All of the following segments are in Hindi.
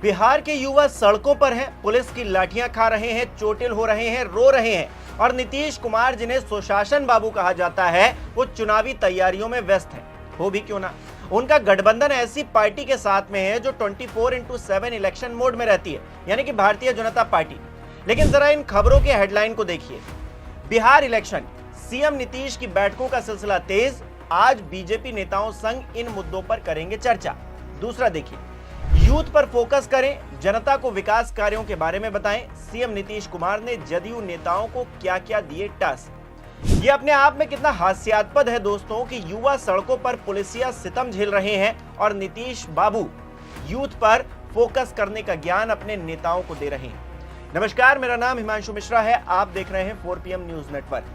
बिहार के युवा सड़कों पर हैं, पुलिस की लाठियां खा रहे हैं, चोटिल हो रहे हैं, रो रहे हैं और नीतीश कुमार जिन्हें सुशासन बाबू कहा जाता है वो चुनावी तैयारियों में व्यस्त हैं। हो भी क्यों ना, उनका गठबंधन ऐसी पार्टी के साथ में है जो 24/7 इलेक्शन मोड में रहती है, यानी कि भारतीय जनता पार्टी। लेकिन जरा इन खबरों के हेडलाइन को देखिए। बिहार इलेक्शन, सीएम नीतीश की बैठकों का सिलसिला तेज, आज बीजेपी नेताओं संग इन मुद्दों पर करेंगे चर्चा। दूसरा देखिए, यूथ पर फोकस करें, जनता को विकास कार्यों के बारे में बताएं, सीएम नीतीश कुमार ने जदयू नेताओं को क्या क्या दिए टास्क। ये अपने आप में कितना हास्यास्पद है दोस्तों कि युवा सड़कों पर पुलिसिया सितम झेल रहे हैं और नीतीश बाबू यूथ पर फोकस करने का ज्ञान अपने नेताओं को दे रहे हैं। नमस्कार, मेरा नाम हिमांशु मिश्रा है, आप देख रहे हैं 4PM न्यूज नेटवर्क।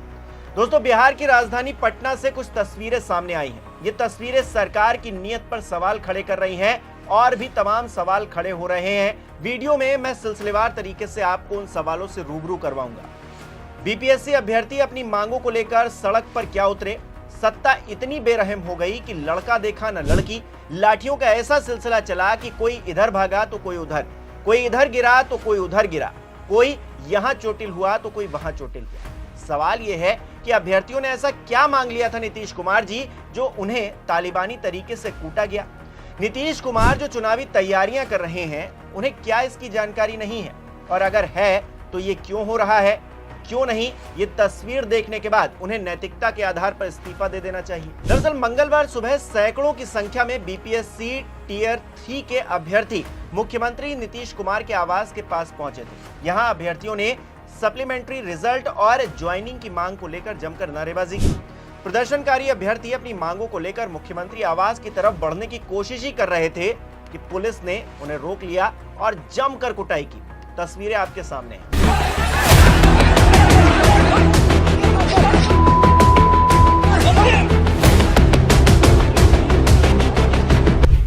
दोस्तों, बिहार की राजधानी पटना से कुछ तस्वीरें सामने आई हैं। ये तस्वीरें सरकार की नीयत पर सवाल खड़े कर रही हैं और भी तमाम सवाल खड़े हो रहे हैं। वीडियो में मैं सिलसिलेवार तरीके से आपको उन सवालों से रूबरू करवाऊंगा। बीपीएससी अभ्यर्थी अपनी मांगों को लेकर सड़क पर क्या उतरे, सत्ता इतनी बेरहम हो गई कि लड़का देखा न लड़की, लाठियों का ऐसा सिलसिला चला कि कोई इधर भागा तो कोई उधर, कोई इधर गिरा तो कोई उधर गिरा, कोई यहां चोटिल हुआ तो कोई वहां चोटिल हुआ। सवाल यह है कि अभ्यर्थियों ने ऐसा क्या मांग लिया था नीतीश कुमार जी जो उन्हें तालिबानी तरीके से कूटा गया। नीतीश कुमार जो चुनावी तैयारियां कर रहे हैं, उन्हें क्या इसकी जानकारी नहीं है, और अगर है तो ये क्यों हो रहा है, क्यों नहीं, ये तस्वीर देखने के बाद उन्हें नैतिकता के आधार पर इस्तीफा दे देना चाहिए। दरअसल मंगलवार सुबह सैकड़ों की संख्या में बीपीएससी टियर 3 के अभ्यर्थी मुख्यमंत्री नीतीश कुमार के आवास के पास पहुंचे थे। यहाँ अभ्यर्थियों ने सप्लीमेंट्री रिजल्ट और ज्वाइनिंग की मांग को लेकर जमकर नारेबाजी की। प्रदर्शनकारी अभ्यर्थी अपनी मांगों को लेकर मुख्यमंत्री आवास की तरफ बढ़ने की कोशिश ही कर रहे थे कि पुलिस ने उन्हें रोक लिया और जमकर कुटाई की। तस्वीरें आपके सामने हैं।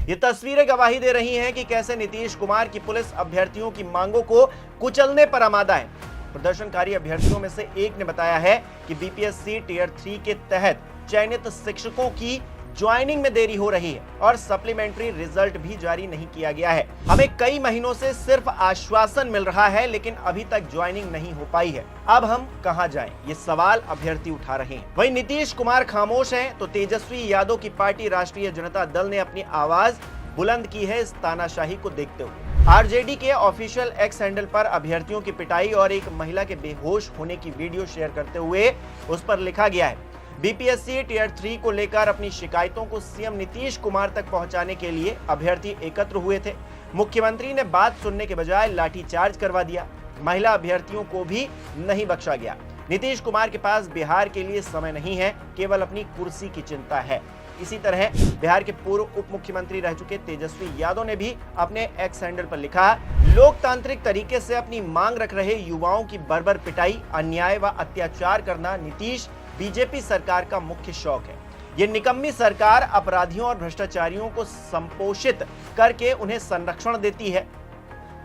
ये तस्वीरें गवाही दे रही हैं कि कैसे नीतीश कुमार की पुलिस अभ्यर्थियों की मांगों को कुचलने पर आमादा है। प्रदर्शनकारी अभ्यर्थियों में से एक ने बताया है कि बीपीएससी टियर 3 के तहत चयनित शिक्षकों की ज्वाइनिंग में देरी हो रही है और सप्लीमेंट्री रिजल्ट भी जारी नहीं किया गया है। हमें कई महीनों से सिर्फ आश्वासन मिल रहा है, लेकिन अभी तक ज्वाइनिंग नहीं हो पाई है। अब हम कहां जाएं? ये सवाल अभ्यर्थी उठा रहे हैं। वहीं नीतीश कुमार खामोश हैं तो तेजस्वी यादव की पार्टी राष्ट्रीय जनता दल ने अपनी आवाज बुलंद की है इस तानाशाही को देखते हुए। आरजेडी के ऑफिशियल एक्स हैंडल पर अभ्यर्थियों की पिटाई और एक महिला के बेहोश होने की वीडियो शेयर करते हुए उस पर लिखा गया है, बीपीएससी टियर 3 को लेकर अपनी शिकायतों को सीएम नीतीश कुमार तक पहुंचाने के लिए अभ्यर्थी एकत्र हुए थे। मुख्यमंत्री ने बात सुनने के बजाय लाठीचार्ज करवा दिया। महिला अभ्यर्थियों को भी नहीं बख्शा गया। नीतीश कुमार के पास बिहार के लिए समय नहीं है, केवल अपनी कुर्सी की चिंता है। इसी तरह बिहार के पूर्व उप मुख्यमंत्री रह चुके तेजस्वी यादव ने भी अपने एक्स हैंडल पर लिखा, लोकतांत्रिक तरीके से अपनी मांग रख रहे युवाओं की बर्बर पिटाई, अन्याय व अत्याचार करना नीतीश बीजेपी सरकार का मुख्य शौक है। ये निकम्मी सरकार अपराधियों और भ्रष्टाचारियों को संपोषित करके उन्हें संरक्षण देती है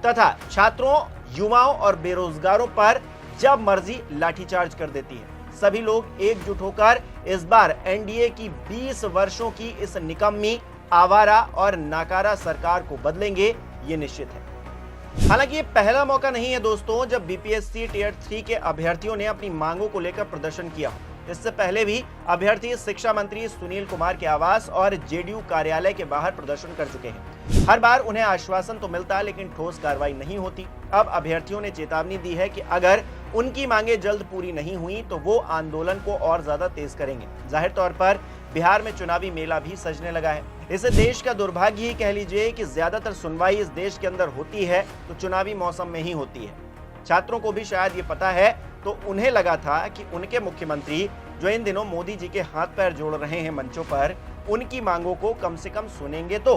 तथा छात्रों, युवाओं और बेरोजगारों पर जब मर्जी लाठीचार्ज कर देती है। सभी लोग एकजुट होकर इस बार एनडीए की 20 वर्षों की इस निकम्मी, आवारा और नाकारा सरकार को बदलेंगे, ये निश्चित है। हालांकि ये पहला मौका नहीं है दोस्तों जब बीपीएससी टियर 3 के अभ्यर्थियों ने अपनी मांगों को लेकर प्रदर्शन किया हो। इससे पहले भी अभ्यर्थी शिक्षा मंत्री सुनील कुमार के आवास और जेडीयू कार्यालय के बाहर प्रदर्शन कर चुके हैं। हर बार उन्हें आश्वासन तो मिलता लेकिन ठोस कार्रवाई नहीं होती। अब अभ्यर्थियों ने चेतावनी दी है कि अगर उनकी मांगे जल्द पूरी नहीं हुई तो वो आंदोलन को और ज्यादा तेज करेंगे। जाहिर तौर पर बिहार में चुनावी मेला भी सजने लगा है। इसे देश का दुर्भाग्य ही कह लीजिए कि ज्यादातर सुनवाई इस देश के अंदर होती है तो चुनावी मौसम में ही होती है। छात्रों को भी शायद ये पता है तो उन्हें लगा था कि उनके मुख्यमंत्री जो इन दिनों मोदी जी के हाथ पैर जोड़ रहे हैं मंचों पर, उनकी मांगों को कम से कम सुनेंगे तो।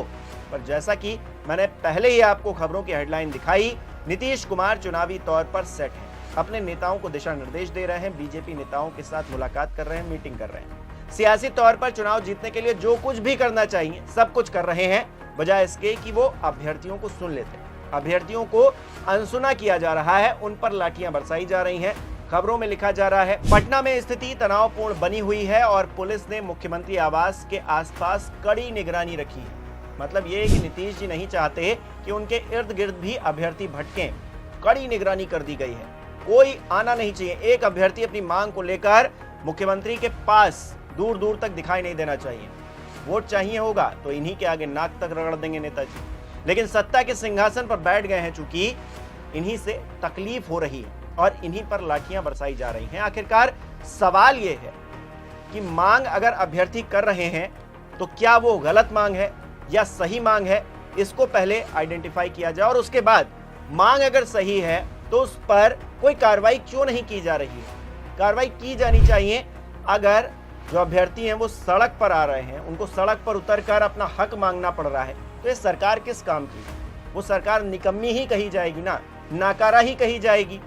पर जैसा कि मैंने पहले ही आपको खबरों की हेडलाइन दिखाई, नीतीश कुमार चुनावी तौर पर सेट हैं, अपने नेताओं को दिशा निर्देश दे रहे हैं, बीजेपी नेताओं के साथ मुलाकात कर रहे हैं, मीटिंग कर रहे हैं। सियासी तौर पर चुनाव जीतने के लिए जो कुछ भी करना चाहिए सब कुछ कर रहे हैं, बजाय इसके कि वो अभ्यर्थियों को सुन लेते। अभ्यर्थियों को अनसुना किया जा रहा है, उन पर लाठियां बरसाई जा रही हैं। खबरों में लिखा जा रहा है, पटना में स्थिति तनावपूर्ण बनी हुई है और पुलिस ने मुख्यमंत्री आवास के आसपास कड़ी निगरानी रखी है। मतलब ये है कि नीतीश जी नहीं चाहते कि उनके इर्द गिर्द भी अभ्यर्थी भटकें। कड़ी निगरानी कर दी गई है, कोई आना नहीं चाहिए। एक अभ्यर्थी अपनी मांग को लेकर मुख्यमंत्री के पास दूर दूर तक दिखाई नहीं देना चाहिए। वोट चाहिए होगा तो इन्हीं के आगे नाक तक रगड़ देंगे नेताजी। लेकिन सत्ता के सिंहासन पर बैठ गए हैं, चूंकि इन्हीं से तकलीफ हो रही है और इन्हीं पर लाठियां बरसाई जा रही हैं। आखिरकार सवाल यह है कि मांग अगर अभ्यर्थी कर रहे हैं तो क्या वो गलत मांग है या सही मांग है, इसको पहले आइडेंटिफाई किया जाए और उसके बाद मांग अगर सही है तो उस पर कोई कार्रवाई क्यों नहीं की जा रही है। कार्रवाई की जानी चाहिए। अगर जो अभ्यर्थी हैं वो सड़क पर आ रहे हैं, उनको सड़क पर उतरकर अपना हक मांगना पड़ रहा है, तो ये सरकार किस काम की? वो सरकार निकम्मी ही कही जाएगी ना, नाकारा ही कही जाएगी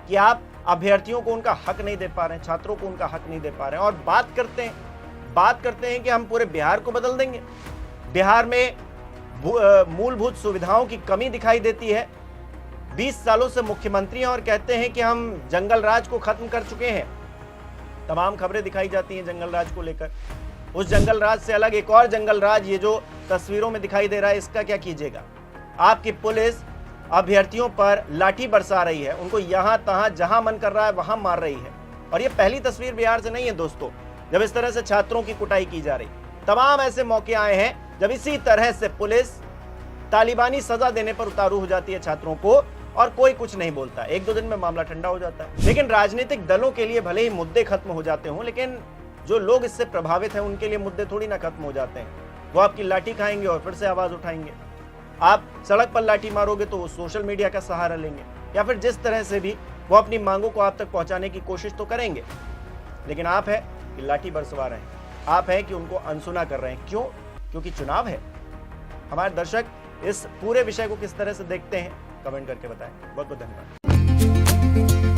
कि आप अभ्यर्थियों को उनका हक नहीं दे पा रहे हैं, छात्रों को उनका हक नहीं दे पा रहे हैं। और बात करते हैं कि हम पूरे बिहार को बदल देंगे। बिहार में मूलभूत सुविधाओं की कमी दिखाई देती है। 20 सालों से मुख्यमंत्री हैं और कहते हैं कि हम जंगल राज को खत्म कर चुके हैं। तमाम खबरें दिखाई जाती हैं जंगल राज को लेकर। उस जंगल राज से अलग एक और जंगल राज ये जो तस्वीरों में दिखाई दे रहा है, इसका क्या कीजिएगा? आपकी पुलिस अभ्यर्थियों पर लाठी बरसा रही है, उनको यहां तहां जहां मन कर रहा है वहां मार रही है। और ये पहली तस्वीर बिहार से नहीं है दोस्तों, जब इस तरह से छात्रों की कुटाई की जा रही। तमाम ऐसे मौके आए हैं जब इसी तरह से पुलिस तालिबानी सजा देने पर उतारू हो जाती है छात्रों को और कोई कुछ नहीं बोलता। 1-2 दिन में मामला ठंडा हो जाता है। लेकिन राजनीतिक दलों के लिए भले ही मुद्दे खत्म हो जाते हों, लेकिन जो लोग इससे प्रभावित हैं उनके लिए मुद्दे थोड़ी ना खत्म हो जाते हैं। वो आपकी लाठी खाएंगे और फिर से आवाज उठाएंगे। आप सड़क पर लाठी मारोगे तो वो सोशल मीडिया का सहारा लेंगे या फिर जिस तरह से भी वो अपनी मांगों को आप तक पहुंचाने की कोशिश तो करेंगे। लेकिन आप है कि लाठी बरसवा रहे हैं, आप है कि उनको अनसुना कर रहे हैं। क्यों? क्योंकि चुनाव है। हमारे दर्शक इस पूरे विषय को किस तरह से देखते हैं, कमेंट करके बताएं। बहुत बहुत धन्यवाद।